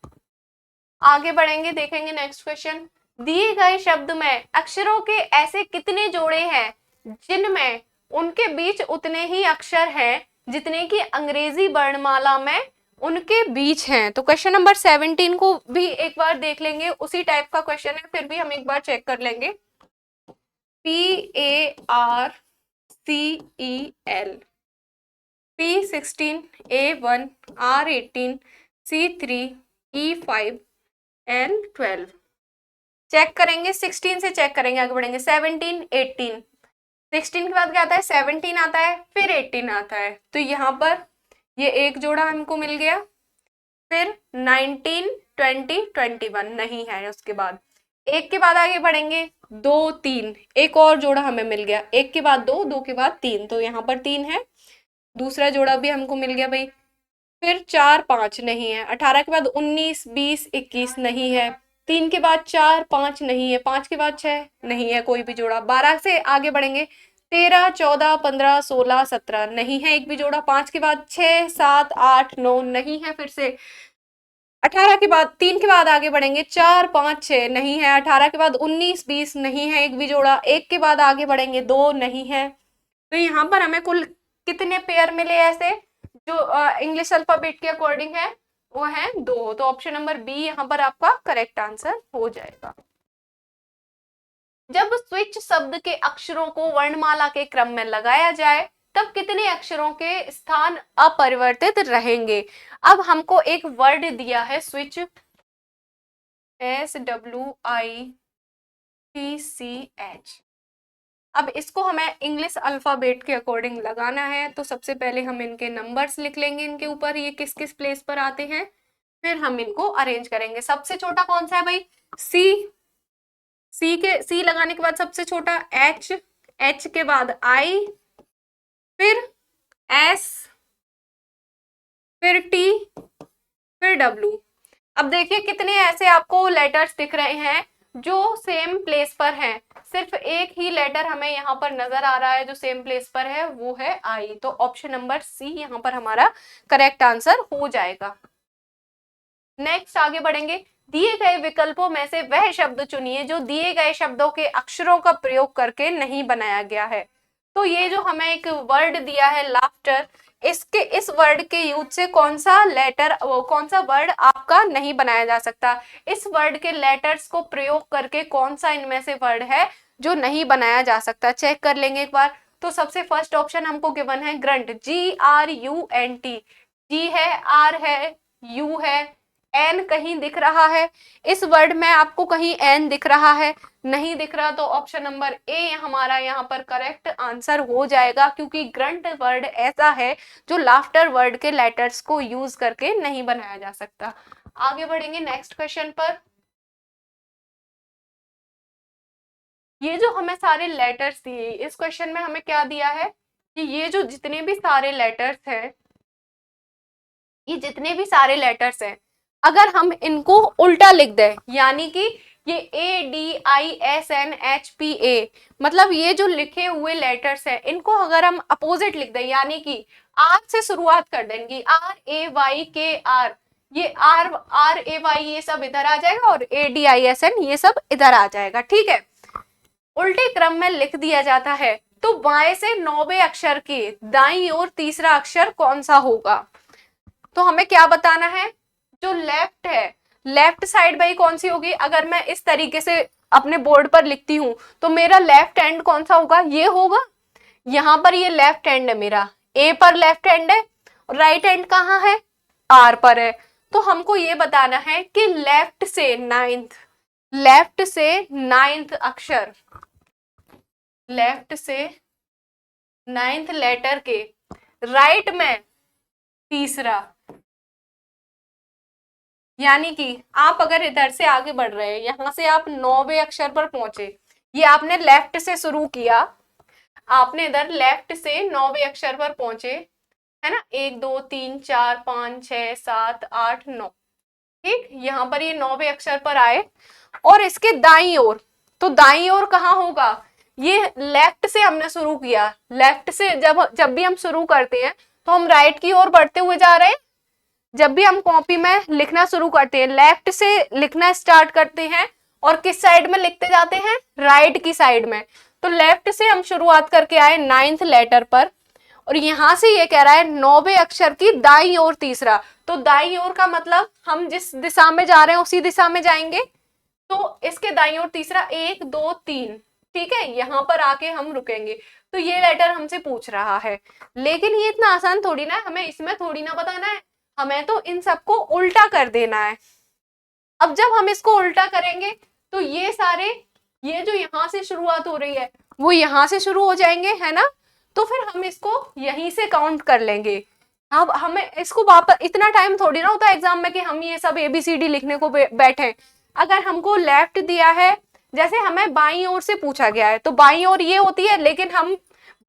आगे बढ़ेंगे, देखेंगे नेक्स्ट क्वेश्चन। दिए गए शब्द में अक्षरों के ऐसे कितने जोड़े हैं जिनमें उनके बीच उतने ही अक्षर हैं जितने कि अंग्रेजी वर्णमाला में उनके बीच हैं। तो क्वेश्चन नंबर 17 को भी एक बार देख लेंगे, उसी टाइप का क्वेश्चन है, फिर भी हम एक बार चेक कर लेंगे। PARCEL, P16, A1, R18, C3, E5, N12। Check करेंगे, 16 से चेक करेंगे, आगे बढ़ेंगे। 17 18, 16 के बाद क्या आता है, 17 आता है, फिर 18 आता है। तो यहाँ पर ये एक जोड़ा हमको मिल गया। फिर 19 20 21 नहीं है, उसके बाद एक के बाद आगे बढ़ेंगे, 2 3, एक और जोड़ा हमें मिल गया, एक के बाद 2 2 के बाद 3, तो यहाँ पर 3 है। दूसरा जोड़ा भी हमको मिल गया भाई। फिर 4 5 नहीं है, 18 के बाद 19 20 21 नहीं है, 3 के बाद 4 5 नहीं है, 5 के बाद 6 नहीं है, कोई भी जोड़ा। 12 से आगे बढ़ेंगे, 13 14 15 16 17 नहीं है, एक भी जोड़ा। 5 के बाद 6 7 8 9 नहीं है, फिर से 18 के बाद 3 के बाद आगे बढ़ेंगे, 4 5 6 नहीं है, 18 के बाद 19 20 नहीं है, एक भी जोड़ा। एक के बाद आगे बढ़ेंगे, 2 नहीं है। तो यहाँ पर हमें कुल कितने पेयर मिले ऐसे जो इंग्लिश अल्फाबेट के अकॉर्डिंग है, वो है 2। तो ऑप्शन नंबर बी यहाँ पर आपका करेक्ट आंसर हो जाएगा। जब स्विच शब्द के अक्षरों को वर्णमाला के क्रम में लगाया जाए तब कितने अक्षरों के स्थान अपरिवर्तित रहेंगे। अब हमको एक वर्ड दिया है स्विच, SWITCH। अब इसको हमें इंग्लिश अल्फाबेट के अकॉर्डिंग लगाना है। तो सबसे पहले हम इनके नंबर्स लिख लेंगे, इनके ऊपर ये किस किस प्लेस पर आते हैं, फिर हम इनको अरेंज करेंगे। सबसे छोटा कौन सा है भाई, सी लगाने के बाद सबसे छोटा H के बाद I, फिर S, फिर T, फिर W। अब देखिए कितने ऐसे आपको लेटर्स दिख रहे हैं जो सेम प्लेस पर हैं। सिर्फ एक ही लेटर हमें यहाँ पर नजर आ रहा है जो सेम प्लेस पर है, वो है आई। तो ऑप्शन नंबर सी यहाँ पर हमारा करेक्ट आंसर हो जाएगा। नेक्स्ट आगे बढ़ेंगे। दिए गए विकल्पों में से वह शब्द चुनिए जो दिए गए शब्दों के अक्षरों का प्रयोग करके नहीं बनाया गया है। तो ये जो हमें एक वर्ड दिया है लाफ्टर, इसके इस वर्ड के यूज से कौन सा लेटर, कौन सा वर्ड आपका नहीं बनाया जा सकता, इस वर्ड के लेटर्स को प्रयोग करके कौन सा इनमें से वर्ड है जो नहीं बनाया जा सकता। चेक कर लेंगे एक बार। तो सबसे फर्स्ट ऑप्शन हमको गिवन है ग्रंट, GRUNT, जी है, आर है, यू है, एन कहीं दिख रहा है, इस वर्ड में आपको कहीं एन दिख रहा है, नहीं दिख रहा, तो ऑप्शन नंबर ए हमारा यहाँ पर करेक्ट आंसर हो जाएगा, क्योंकि ग्रंट वर्ड ऐसा है जो लाफ्टर वर्ड के लेटर्स को यूज करके नहीं बनाया जा सकता। आगे बढ़ेंगे नेक्स्ट क्वेश्चन पर। ये जो हमें सारे लेटर्स दिए, इस क्वेश्चन में हमें क्या दिया है कि ये जो जितने भी सारे लेटर्स हैं, ये जितने भी सारे लेटर्स हैं, अगर हम इनको उल्टा लिख दें, यानी कि ये ADISNHPA, मतलब ये जो लिखे हुए लेटर्स हैं, इनको अगर हम अपोजिट लिख दें, यानी कि आर से शुरुआत कर देंगे, RAYKR, ये RAY ये सब इधर आ जाएगा और ADISN ये सब इधर आ जाएगा, ठीक है। उल्टे क्रम में लिख दिया जाता है तो बाएं से 9वें अक्षर के दाईं ओर तीसरा अक्षर कौन सा होगा। तो हमें क्या बताना है, जो लेफ्ट है, लेफ्ट साइड भाई कौन सी होगी, अगर मैं इस तरीके से अपने बोर्ड पर लिखती हूं तो मेरा लेफ्ट हैंड कौन सा होगा, ये होगा। यहां पर ये लेफ्ट हैंड है मेरा, ए पर लेफ्ट हैंड है, राइट हैंड कहाँ है, आर पर है। तो हमको ये बताना है कि लेफ्ट से नाइन्थ अक्षर, लेफ्ट से नाइन्थ लेटर के राइट में तीसरा, यानी कि आप अगर इधर से आगे बढ़ रहे हैं, यहां से आप 9वें अक्षर पर पहुंचे, ये आपने लेफ्ट से शुरू किया, आपने इधर लेफ्ट से 9वें अक्षर पर पहुंचे, है ना, 1 2 3 4 5 6 7 8 9, ठीक, यहां पर ये 9वें अक्षर पर आए और इसके दाईं ओर, तो दाईं ओर कहाँ होगा, ये लेफ्ट से हमने शुरू किया, लेफ्ट से जब भी हम शुरू करते हैं तो हम राइट की ओर बढ़ते हुए जा रहे हैं। जब भी हम कॉपी में लिखना शुरू करते हैं, लेफ्ट से लिखना स्टार्ट करते हैं और किस साइड में लिखते जाते हैं, राइट की साइड में। तो लेफ्ट से हम शुरुआत करके आए 9th लेटर पर और यहां से ये कह रहा है 9वें अक्षर की दाईं ओर तीसरा, तो दाईं ओर का मतलब हम जिस दिशा में जा रहे हैं उसी दिशा में जाएंगे, तो इसके दाईं ओर तीसरा 1 2 3, ठीक है, यहां पर आके हम रुकेंगे। तो ये लेटर हमसे पूछ रहा है, लेकिन ये इतना आसान थोड़ी ना है, हमें इसमें थोड़ी ना बताना है, हमें तो इन सबको उल्टा कर देना है। अब जब हम इसको उल्टा करेंगे तो ये सारे, ये जो यहां से शुरुआत हो रही है वो यहां से शुरू हो जाएंगे, है ना, तो फिर हम इसको यहीं से काउंट कर लेंगे। अब हमें इसको वापस, इतना टाइम थोड़ी ना होता है एग्जाम में कि हम ये सब ABCD लिखने को बैठे। अगर हमको लेफ्ट दिया है, जैसे हमें बाईं ओर से पूछा गया है तो बाईं ओर ये होती है, लेकिन हम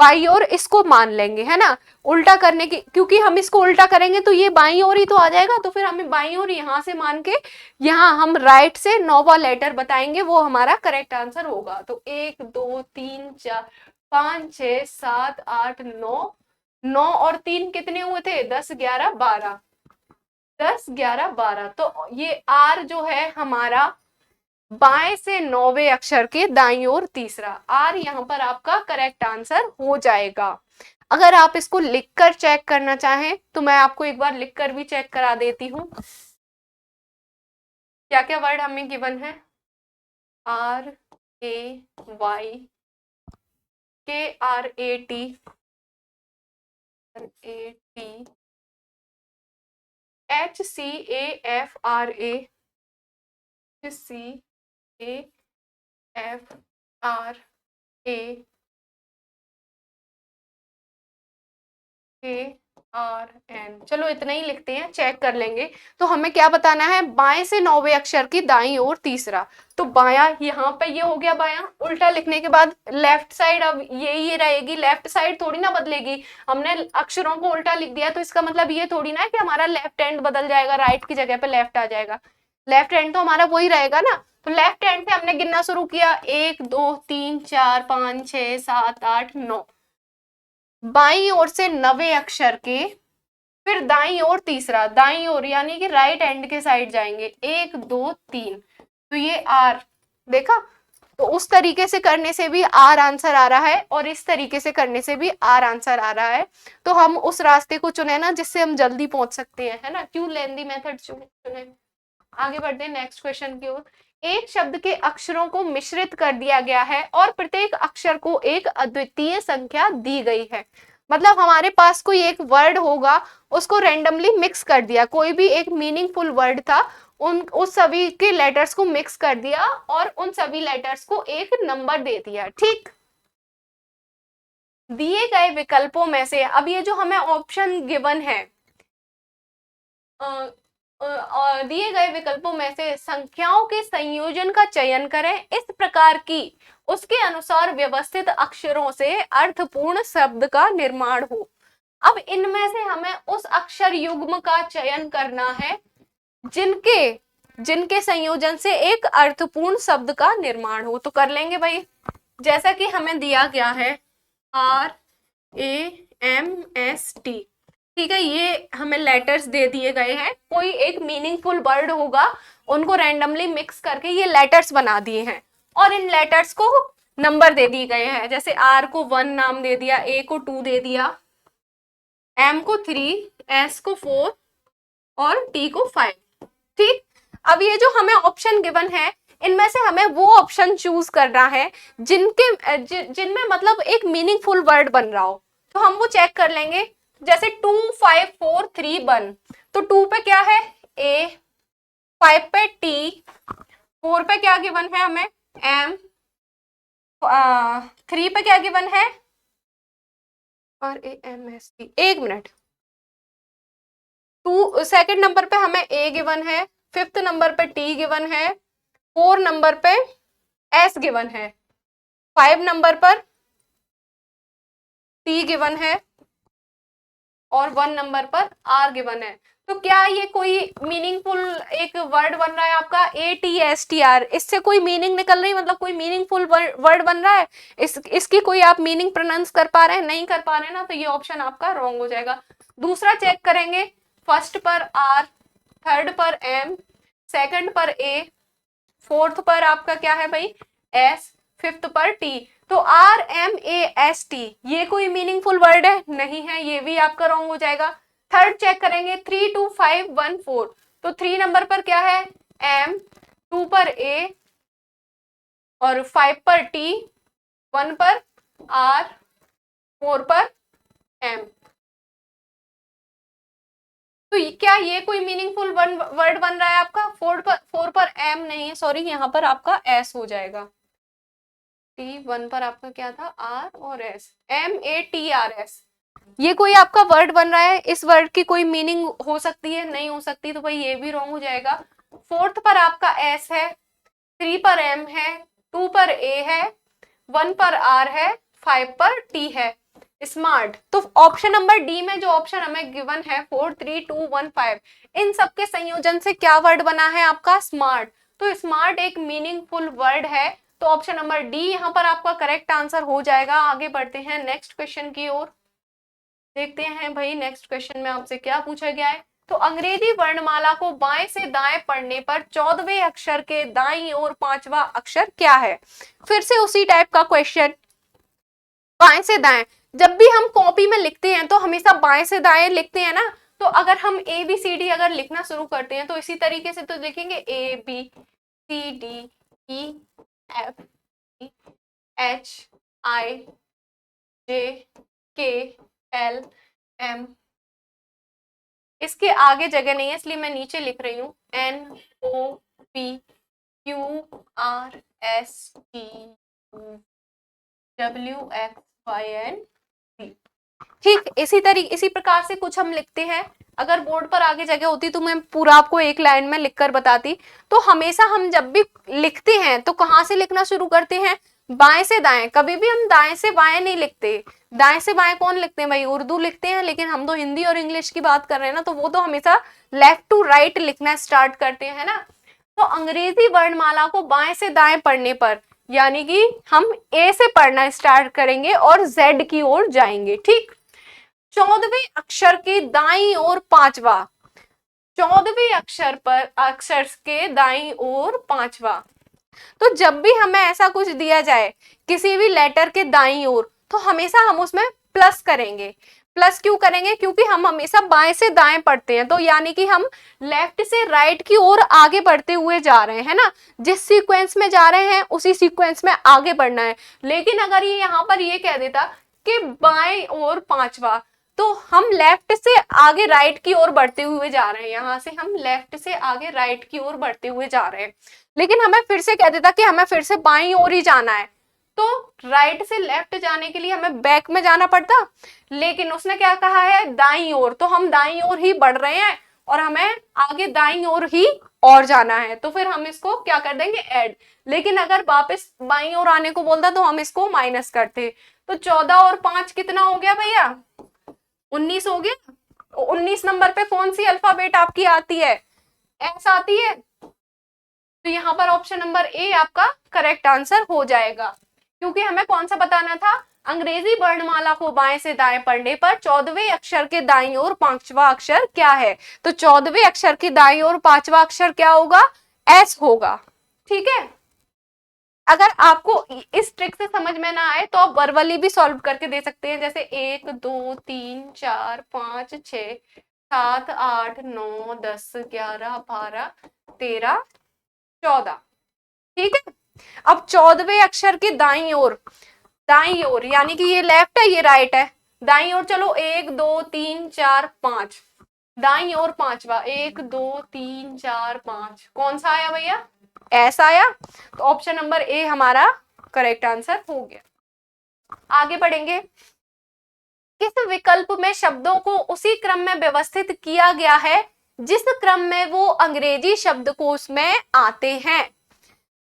बाईं ओर इसको मान लेंगे, है ना, उल्टा करने की, क्योंकि हम इसको उल्टा करेंगे तो ये बाईं ओर ही तो आ जाएगा, तो फिर हमें बाईं ओर यहां से मान के यहाँ हम राइट से 9वां लेटर बताएंगे, वो हमारा करेक्ट आंसर होगा। तो 1 2 3 4 5 6 7 8 9, 9 और 3 कितने हुए थे, 10 11 12, 10 11 12, तो ये आर जो है हमारा बाएं से 9वें अक्षर के दाईं ओर तीसरा, आर यहाँ पर आपका करेक्ट आंसर हो जाएगा। अगर आप इसको लिखकर चेक करना चाहें तो मैं आपको एक बार लिखकर भी चेक करा देती हूँ। क्या क्या वर्ड हमें गिवन है, RATHCAFRAHCAFRN, चलो इतना ही लिखते हैं, चेक कर लेंगे। तो हमें क्या बताना है, बाएं से 9वें अक्षर की दाईं ओर तीसरा, तो बायां यहाँ पे ये हो गया, बायां उल्टा लिखने के बाद लेफ्ट साइड अब ये रहेगी, लेफ्ट साइड थोड़ी ना बदलेगी, हमने अक्षरों को उल्टा लिख दिया तो इसका मतलब ये थोड़ी ना है कि हमारा लेफ्ट हैंड बदल जाएगा, राइट की जगह पे लेफ्ट आ जाएगा, लेफ्ट हैंड तो हमारा वही रहेगा ना। तो लेफ्ट हैंड से हमने गिनना शुरू किया, 1 2 3 4 5 6 7 8 9, बाईं ओर से 9वें अक्षर के फिर दाईं ओर तीसरा, दाईं ओर यानी कि राइट एंड के साइड जाएंगे, 1 2 3, तो ये आर, देखा। तो उस तरीके से करने से भी आर आंसर आ रहा है और इस तरीके से करने से भी आर आंसर आ रहा है। तो हम उस रास्ते को चुने ना जिससे हम जल्दी पहुंच सकते हैं, है ना, क्यों लेंदी मेथड चुने। आगे बढ़ते हैं नेक्स्ट क्वेश्चन की ओर। एक शब्द के अक्षरों को मिश्रित कर दिया गया है और प्रत्येक अक्षर को एक अद्वितीय संख्या दी गई है। मतलब हमारे पास कोई एक वर्ड होगा, उसको रैंडमली मिक्स कर दिया, कोई भी एक मीनिंगफुल वर्ड था, उस सभी के लेटर्स को मिक्स कर दिया और उन सभी लेटर्स को एक नंबर दे दिया, ठीक। दिए गए विकल्पों में से, अब ये जो हमें ऑप्शन गिवन है, दिए गए विकल्पों में से संख्याओं के संयोजन का चयन करें इस प्रकार की उसके अनुसार व्यवस्थित अक्षरों से अर्थपूर्ण शब्द का निर्माण हो। अब इनमें से हमें उस अक्षर युग्म का चयन करना है जिनके संयोजन से एक अर्थपूर्ण शब्द का निर्माण हो। तो कर लेंगे भाई, जैसा कि हमें दिया गया है RAMST, ठीक है, ये हमें लेटर्स दे दिए गए हैं, कोई एक मीनिंगफुल वर्ड होगा, उनको रैंडमली मिक्स करके ये लेटर्स बना दिए हैं और इन लेटर्स को नंबर दे दिए गए हैं। जैसे R को 1 नाम दे दिया, A को 2 दे दिया, M को 3, S को 4 और T को 5, ठीक। अब ये जो हमें ऑप्शन गिवन है, इनमें से हमें वो ऑप्शन चूज करना है जिनमें मतलब एक मीनिंगफुल वर्ड बन रहा हो। तो हम वो चेक कर लेंगे, जैसे 2 5 4 3 1, तो 2 पे क्या है A, 5 पे T, 4 पे क्या गिवन है हमें M, 3 पे क्या गिवन है RAMST, एक मिनट, 2 सेकंड नंबर पे हमें A गिवन है, 5th नंबर पे T गिवन है, 4 नंबर पे S गिवन है, 5 नंबर पर T गिवन है और 1 नंबर पर R गिवन है। तो क्या ये कोई मीनिंगफुल एक वर्ड बन रहा है आपका ATSTR, इससे कोई मीनिंग निकल रही, मतलब कोई मीनिंगफुल वर्ड बन रहा है, इसकी कोई आप मीनिंग प्रोनाउंस कर पा रहे हैं, नहीं कर पा रहे हैं ना, तो ये ऑप्शन आपका रॉन्ग हो जाएगा। दूसरा चेक करेंगे, फर्स्ट पर R, थर्ड पर M, सेकंड पर A, फोर्थ पर आपका क्या है भाई S, फिफ्थ पर T, तो RMAST ये कोई मीनिंगफुल वर्ड है, नहीं है, ये भी आपका रॉन्ग हो जाएगा। थर्ड चेक करेंगे 3 2 5 1 4, तो 3 नंबर पर क्या है M, 2 पर A और 5 पर T, 1 पर R, 4 पर M। तो क्या ये कोई मीनिंगफुल वर्ड बन रहा है आपका? 4 पर M नहीं है, सॉरी, यहाँ पर आपका S हो जाएगा। T1 पर आपका क्या था R और S, MATRS, ये कोई आपका वर्ड बन रहा है, इस वर्ड की कोई मीनिंग हो सकती है, नहीं हो सकती, तो भाई ये भी रॉन्ग हो जाएगा। फोर्थ पर आपका S है, 3 पर M है, 2 पर A है, 1 पर R है, 5 पर T है, स्मार्ट। तो ऑप्शन नंबर डी में जो ऑप्शन हमें गिवन है 4 3 2 1 5, इन सबके संयोजन से क्या वर्ड बना है आपका स्मार्ट। तो स्मार्ट एक मीनिंगफुल वर्ड है, तो ऑप्शन नंबर डी यहाँ पर आपका करेक्ट आंसर हो जाएगा। आगे बढ़ते हैं नेक्स्ट क्वेश्चन की ओर, देखते हैं भाई नेक्स्ट क्वेश्चन में आपसे क्या पूछा गया है। तो अंग्रेजी वर्णमाला को बाएं से दाएं पढ़ने पर 14वें अक्षर के दाईं ओर 5वां अक्षर क्या है? फिर से उसी टाइप का क्वेश्चन, बाएं से दाएं, जब भी हम कॉपी में लिखते हैं तो हमेशा बाएं से दाएं लिखते हैं ना, तो अगर हम ABCD अगर लिखना शुरू करते हैं तो इसी तरीके से तो लिखेंगे ABCDEFGHIJKLM, इसके आगे जगह नहीं है इसलिए मैं नीचे लिख रही हूँ NOPQRSTUWXYN, ठीक। इसी प्रकार से कुछ हम लिखते हैं। अगर बोर्ड पर आगे जगह होती तो मैं पूरा आपको एक लाइन में लिखकर बताती। तो हमेशा हम जब भी लिखते हैं तो कहाँ से लिखना शुरू करते हैं? बाएं से दाएं, कभी भी हम दाएं से बाएं नहीं लिखते। दाएं से बाएं कौन लिखते हैं भाई? उर्दू लिखते हैं, लेकिन हम तो हिंदी और इंग्लिश की बात कर रहे हैं ना, तो वो तो हमेशा लेफ्ट टू राइट लिखना स्टार्ट करते हैं ना। तो अंग्रेजी वर्णमाला को बाएं से दाएं पढ़ने पर, यानी कि हम A से पढ़ना स्टार्ट करेंगे और Z की ओर जाएंगे, ठीक। 14वें अक्षर के दाईं ओर पांचवा, 14वें अक्षर के दाईं ओर पांचवा। तो जब भी हमें ऐसा कुछ दिया जाए किसी भी लेटर के दाईं ओर, तो हमेशा हम उसमें प्लस करेंगे। प्लस क्यों करेंगे? क्योंकि हम हमेशा बाएं से दाएं पढ़ते हैं, तो यानी कि हम लेफ्ट से राइट की ओर आगे बढ़ते हुए जा रहे हैं ना, जिस सीक्वेंस में जा रहे हैं उसी सीक्वेंस में आगे बढ़ना है। लेकिन अगर ये यहाँ पर ये कह देता कि बाएं ओर पांचवा, तो हम लेफ्ट से आगे राइट की ओर बढ़ते हुए जा रहे हैं, यहां से हम लेफ्ट से आगे राइट की ओर बढ़ते हुए जा रहे हैं। लेकिन हमें फिर से कह देता कि हमें फिर से बाईं ओर ही जाना है, तो राइट से लेफ्ट जाने के लिए हमें बैक में जाना पड़ता। लेकिन उसने क्या कहा है? दाईं ओर, तो हम दाईं ओर ही बढ़ रहे हैं और हमें आगे दाईं ओर ही और जाना है, तो फिर हम इसको क्या कर देंगे? ऐड। लेकिन अगर वापस बाईं ओर आने को बोलता तो हम इसको माइनस करते। तो 14 और 5 कितना हो गया भैया? 19 हो गया। 19 नंबर पे कौन सी अल्फाबेट आपकी आती है? एस आती है। तो यहाँ पर ऑप्शन नंबर ए आपका करेक्ट आंसर हो जाएगा, क्योंकि हमें कौन सा बताना था? अंग्रेजी वर्णमाला को बाएं से दाएं पढ़ने पर 14वें अक्षर के दाईं ओर पांचवा अक्षर क्या है? तो 14वें अक्षर के दाईं ओर पांचवा अक्षर क्या होगा? एस होगा। ठीक है। अगर आपको इस ट्रिक से समझ में ना आए तो आप वर्बली भी सॉल्व करके दे सकते हैं, जैसे 1 2 3 4 5 6 7 8 9 10 11 12 13 14। ठीक है। अब 14वें अक्षर के दाईं ओर यानी कि ये लेफ्ट है ये राइट है, दाईं ओर चलो 1 2 3 4 5, दाईं ओर पांचवा 1 2 3 4 5, कौन सा आया भैया? ऐसा आया। तो ऑप्शन नंबर ए हमारा करेक्ट आंसर हो गया। आगे बढ़ेंगे। किस विकल्प में शब्दों को उसी क्रम में व्यवस्थित किया गया है जिस क्रम में वो अंग्रेजी शब्दकोश में आते हैं?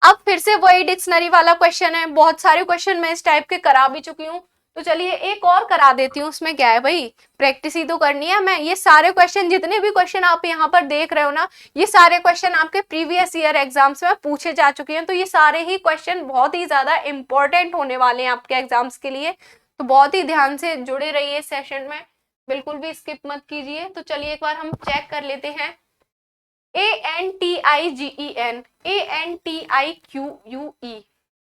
अब फिर से वही डिक्शनरी वाला क्वेश्चन है। बहुत सारे क्वेश्चन मैं इस टाइप के करा भी चुकी हूँ, तो चलिए एक और करा देती हूँ। उसमें क्या है भाई, प्रैक्टिस ही तो करनी है। मैं ये सारे क्वेश्चन, जितने भी क्वेश्चन आप यहाँ पर देख रहे हो ना, ये सारे क्वेश्चन आपके प्रीवियस ईयर एग्जाम्स में पूछे जा चुके हैं। तो ये सारे ही क्वेश्चन बहुत ही ज्यादा इंपॉर्टेंट होने वाले हैं आपके एग्जाम्स के लिए, तो बहुत ही ध्यान से जुड़े रहिए इस सेशन में, बिल्कुल भी स्किप मत कीजिए। तो चलिए एक बार हम चेक कर लेते हैं। ANTIGEN, ANTIQUE,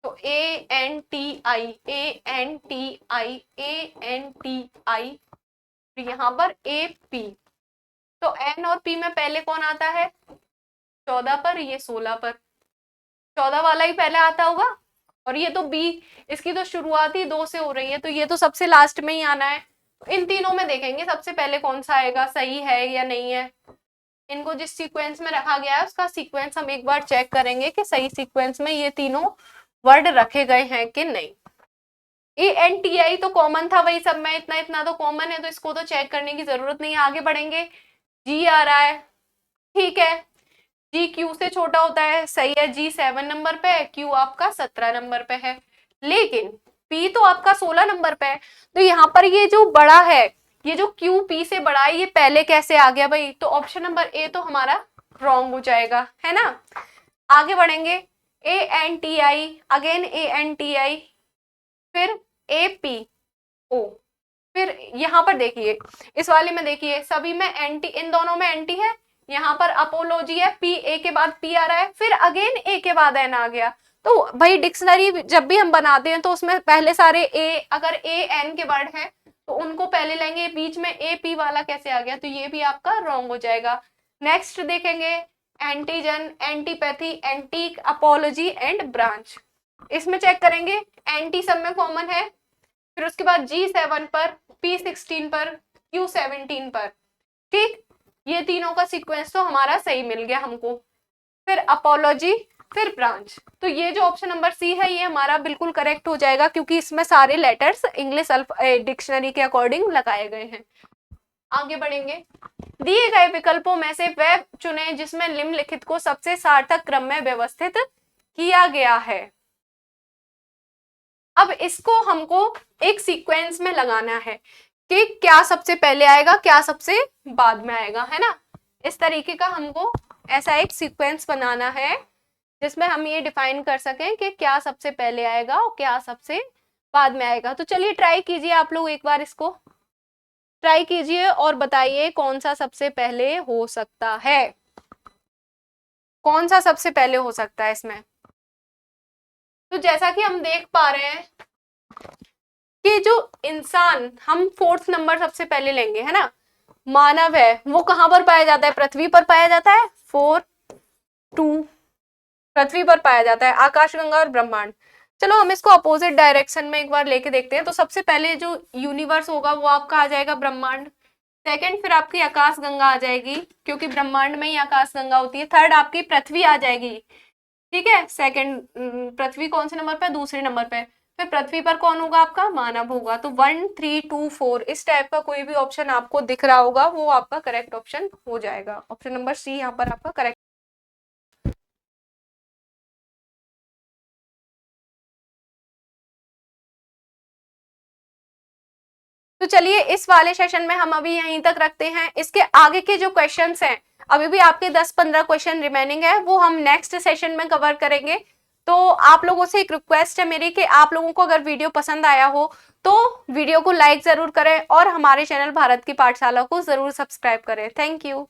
तो ANTI, यहाँ पर AP। तो N और P में पहले कौन आता है? 14 पर, ये 16 पर। 14 वाला ही पहले आता होगा। और ये तो B, इसकी तो शुरुआत ही 2 से हो रही है, तो ये तो सबसे लास्ट में ही आना है। इन तीनों में देखेंगे सबसे पहले कौन सा आएगा, सही है या नहीं है। इनको जिस सीक्वेंस में रखा गया है उसका सीक्वेंस हम एक बार चेक करेंगे कि सही सीक्वेंस में ये तीनों वर्ड रखे गए हैं कि नहीं। ANTI तो कॉमन था वही सब में, इतना इतना तो कॉमन है, तो इसको तो चेक करने की जरूरत नहीं है। आगे बढ़ेंगे। G आ रहा है, ठीक है। G Q से छोटा होता है, सही है। G 7 नंबर पे है, Q आपका 17 नंबर पे है, लेकिन P तो आपका 16 नंबर पे है। तो यहाँ पर ये जो बड़ा है, ये जो Q P से बड़ा है, ये पहले कैसे आ गया भाई? तो ऑप्शन नंबर ए तो हमारा रॉन्ग हो जाएगा, है ना। आगे बढ़ेंगे। ANTI, अगेन ANTI, फिर APO, फिर यहाँ पर देखिए इस वाले में देखिए सभी में एंटी, इन दोनों में एंटी है। यहाँ पर अपोलॉजी है, P A के बाद P आ रहा है, फिर अगेन A के बाद N आ गया। तो भाई डिक्शनरी जब भी हम बनाते हैं तो उसमें पहले सारे A, अगर A N के वर्ड है तो उनको पहले लेंगे, बीच में A P वाला कैसे आ गया? तो ये भी आपका रॉन्ग हो जाएगा। नेक्स्ट देखेंगे antigen, antipathy, antique, apology and branch. इसमें चेक करेंगे, एंटी सब में कॉमन है, फिर उसके बाद G7 पर, P16 पर, Q17 पर। ठीक, ये तीनों का सीक्वेंस तो हमारा सही मिल गया हमको। फिर अपोलॉजी, फिर ब्रांच। तो ये जो ऑप्शन नंबर सी है ये हमारा बिल्कुल करेक्ट हो जाएगा, क्योंकि इसमें सारे लेटर्स इंग्लिश डिक्शनरी के अकॉर्डिंग लगाए गए हैं। आगे बढ़ेंगे। दिए गए विकल्पों में से वह चुने जिसमें निम्नलिखित को सबसे सार्थक क्रम में व्यवस्थित किया गया है। अब इसको हमको एक सीक्वेंस में लगाना है कि क्या सबसे पहले आएगा, क्या सबसे बाद में आएगा, है ना। इस तरीके का हमको ऐसा एक सीक्वेंस बनाना है जिसमें हम ये डिफाइन कर सकें कि क्या सबसे पहले आएगा और क्या सबसे बाद में आएगा। तो चलिए ट्राई कीजिए आप लोग एक बार इसको। ट्राई कीजिए और बताइए कौन सा सबसे पहले हो सकता है, कौन सा सबसे पहले हो सकता है इसमें। तो जैसा कि हम देख पा रहे हैं कि जो इंसान, हम फोर्थ नंबर सबसे पहले लेंगे, है ना, मानव है, वो कहां पर पाया जाता है, पृथ्वी पर पाया जाता है। 4, 2, पृथ्वी पर पाया जाता है, आकाशगंगा और ब्रह्मांड। चलो हम इसको अपोजिट डायरेक्शन में एक बार लेके देखते हैं। तो सबसे पहले जो यूनिवर्स होगा वो आपका आ जाएगा ब्रह्मांड, सेकंड फिर आपकी आकाश गंगा आ जाएगी, क्योंकि ब्रह्मांड में ही आकाश गंगा होती है, थर्ड आपकी पृथ्वी आ जाएगी, ठीक है। सेकंड पृथ्वी कौन से नंबर पे, दूसरे नंबर पे। फिर पृथ्वी पर कौन होगा, आपका मानव होगा। तो 1, 3, 2, 4 इस टाइप का कोई भी ऑप्शन आपको दिख रहा होगा वो आपका करेक्ट ऑप्शन हो जाएगा। ऑप्शन नंबर सी यहाँ पर आपका करेक्ट। तो चलिए इस वाले सेशन में हम अभी यहीं तक रखते हैं। इसके आगे के जो क्वेश्चंस हैं, अभी भी आपके 10-15 क्वेश्चन रिमेनिंग है, वो हम नेक्स्ट सेशन में कवर करेंगे। तो आप लोगों से एक रिक्वेस्ट है मेरी कि आप लोगों को अगर वीडियो पसंद आया हो तो वीडियो को लाइक जरूर करें और हमारे चैनल भारत की पाठशाला को जरूर सब्सक्राइब करें। Thank you.